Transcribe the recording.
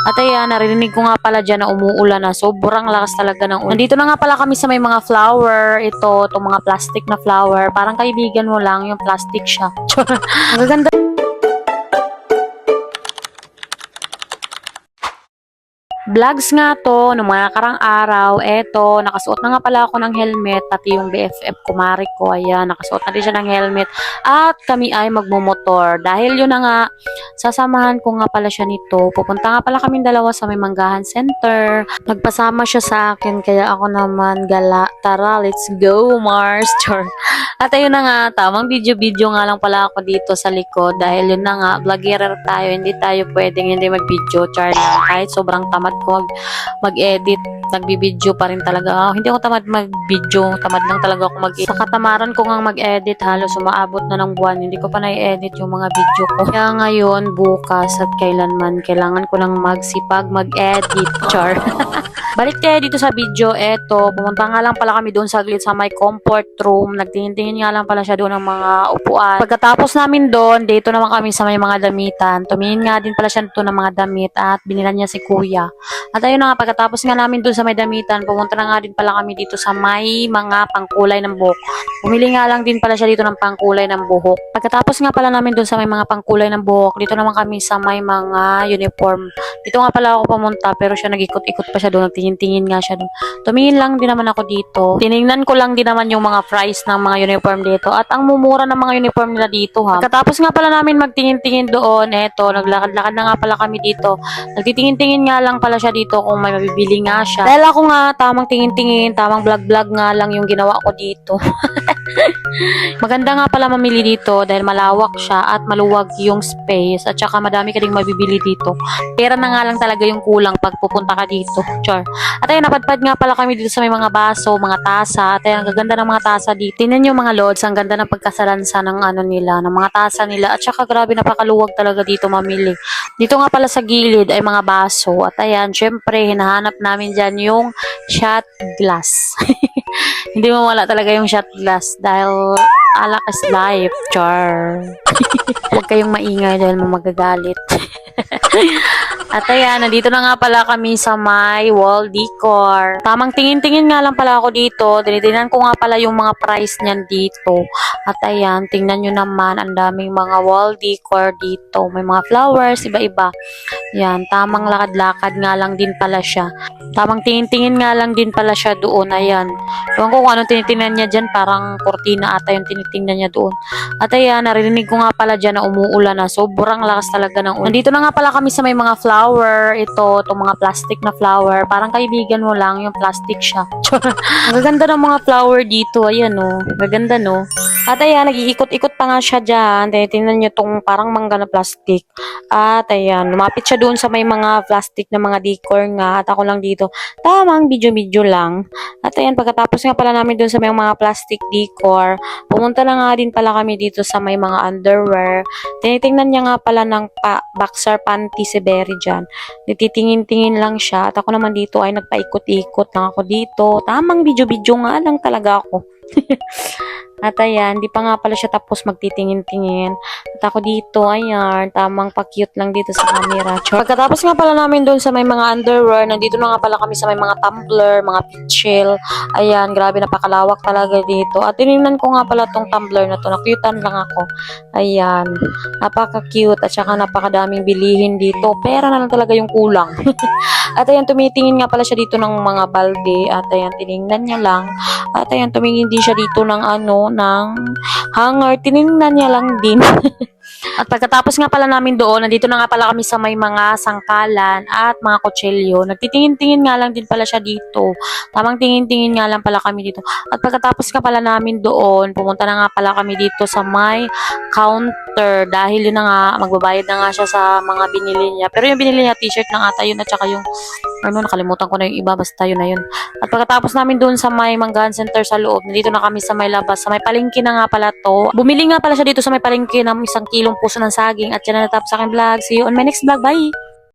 At ayan, narinig ko nga pala dyan na umuulan na. Sobrang lakas talaga ng ulan. Nandito na nga pala kami sa may mga flower. Itong mga plastic na flower. Parang kaibigan mo lang yung plastic siya. Ang gaganda. Vlogs nga to, nung mga nakarang araw, eto, nakasuot na nga pala ako ng helmet, pati yung BFF kumari ko, ayan, nakasuot na din siya ng helmet, at kami ay magmumotor. Dahil yun na nga, sasamahan ko nga pala siya nito, pupunta nga pala kami dalawa sa may Manggahan Center, nagpasama siya sa akin, kaya ako naman gala, tara, let's go, Mars, char. At ayun na nga, tamang video-video nga lang pala ako dito sa likod, dahil yun na nga, vlogger tayo, hindi tayo pwedeng hindi mag-video, char lang, kahit sobrang tamad ko mag-edit, nagbibideo pa rin talaga. Hindi ako tamad mag-video, tamad lang talaga ako mag-edit. Sa katamaran ko nga mag-edit, halos umaabot na ng buwan, hindi ko pa na-edit yung mga video ko. Kaya ngayon, bukas at kailanman, kailangan ko lang magsipag mag-edit, char. Balik tayo dito sa video, eto, pumunta nga lang pala kami doon saglit sa my comfort room, nagtingin-tingin nga lang pala siya doon ng mga upuan. Pagkatapos namin doon, dito naman kami sa may mga damitan, tumingin nga din pala siya doon ng mga damit at binilan niya si kuya. At ayun na nga, pagkatapos nga namin doon sa may damitan, pumunta na nga din pala kami dito sa may mga pangkulay ng buhok. Bumili nga lang din pala siya dito ng pangkulay ng buhok. Pagkatapos nga pala namin doon sa may mga pangkulay ng buhok, dito naman kami sa may mga uniform. Dito nga pala ako pumunta, pero siya nag-ikot-ikot pa siya doon, tingin nga siya doon. Tumingin lang din naman ako dito. Tiningnan ko lang din naman yung mga price ng mga uniform dito. At ang mumura ng mga uniform nila dito, ha. Pagkatapos nga pala namin magtingin-tingin doon, eto, naglakad-lakad na nga pala kami dito. Nagtitingin-tingin nga lang pala siya dito kung may mabibili nga siya. Dahil ako nga, tamang tingin-tingin, tamang vlog-vlog nga lang yung ginawa ko dito. Maganda nga pala mamili dito dahil malawak siya at maluwag yung space at saka madami ka ding mabibili dito. Pera na nga lang talaga yung kulang pag pupunta ka dito. Char. At ayun, napadpad nga pala kami dito sa may mga baso, mga tasa. At ayun, ang gaganda ng mga tasa dito. Tingnan nyo mga lods, ang ganda ng pagkasalansa ng ano nila, ng mga tasa nila. At saka grabe, napakaluwag talaga dito mamili. Dito nga pala sa gilid ay mga baso. At ayan, syempre, hinahanap namin dyan yung shot glass. Hindi mo wala talaga yung shot glass dahil alak is life, char. Huwag kayong maingay dahil magagalit. At ayan, nandito na nga pala kami sa my wall decor. Tamang tingin-tingin nga lang pala ako dito. Tinitingnan ko nga pala yung mga price niyan dito. At ayan, tingnan nyo naman, ang daming mga wall decor dito. May mga flowers, iba-iba. Yan, tamang lakad-lakad nga lang din pala siya. Tamang tingin-tingin nga lang din pala siya doon. Ayan. Ewan ko kung anong tinitingnan niya dyan. Parang kortina ata yung tinitingnan niya doon. At ayan, narinig ko nga pala dyan na umuulan na. Sobrang lakas talaga ng ulan. Nandito na nga pala kami sa may mga flower. Itong mga plastic na flower. Parang kaibigan mo lang yung plastic siya. Ang gaganda ng mga flower dito. Ayan o. Gaganda no. At ayan, nag-iikot-ikot pa nga siya dyan. Tingnan nyo tong parang mangga na plastic. At ayan, lumapit siya doon sa may mga plastic na mga decor nga. At ako lang dito. Tamang video-video lang. At ayan, pagkatapos nga pala namin doon sa may mga plastic decor, pumunta na nga din pala kami dito sa may mga underwear. Tinitingnan niya nga pala ng boxer panty si Berry dyan. Nititingin-tingin lang siya. At ako naman dito ay nagpaikot-ikot lang ako dito. Tamang video-video nga lang talaga ako. At ayan, di pa nga pala siya tapos magtitingin-tingin. At ako dito, ayan, tamang pa-cute lang dito sa camera. Pagkatapos nga pala namin doon sa may mga underwear, nandito na nga pala kami sa may mga tumbler, mga pitchel. Ayan, grabe, napakalawak talaga dito. At tinignan ko nga pala tong tumbler na to, nakyutan lang ako. Ayan, napaka-cute at saka napakadaming bilihin dito. Pera na lang talaga yung kulang. At ayan, tumitingin nga pala siya dito ng mga balde. At ayan, tinignan niya lang. At ayan, tumingin din siya dito ng ng hanger. Tinignan niya lang din. At pagkatapos nga pala namin doon, nandito na nga pala kami sa may mga sangkalan at mga kutsilyo. Nagtitingin-tingin nga lang din pala siya dito. Tamang tingin-tingin nga lang pala kami dito. At pagkatapos nga pala namin doon, pumunta na nga pala kami dito sa may counter. Dahil yun na nga, magbabayad na nga siya sa mga binili niya. Pero yung binili niya, t-shirt lang ata yun at saka yung nakalimutan ko na yung iba, basta yun na yun. At pagkatapos namin doon sa may Manggahan Center sa loob, nandito na kami sa may labas, sa may palengke na nga pala to. Bumili nga pala siya dito sa may palengke ng 1 kilong puso ng saging. At yan na natapos sa aking vlog. See you on my next vlog. Bye!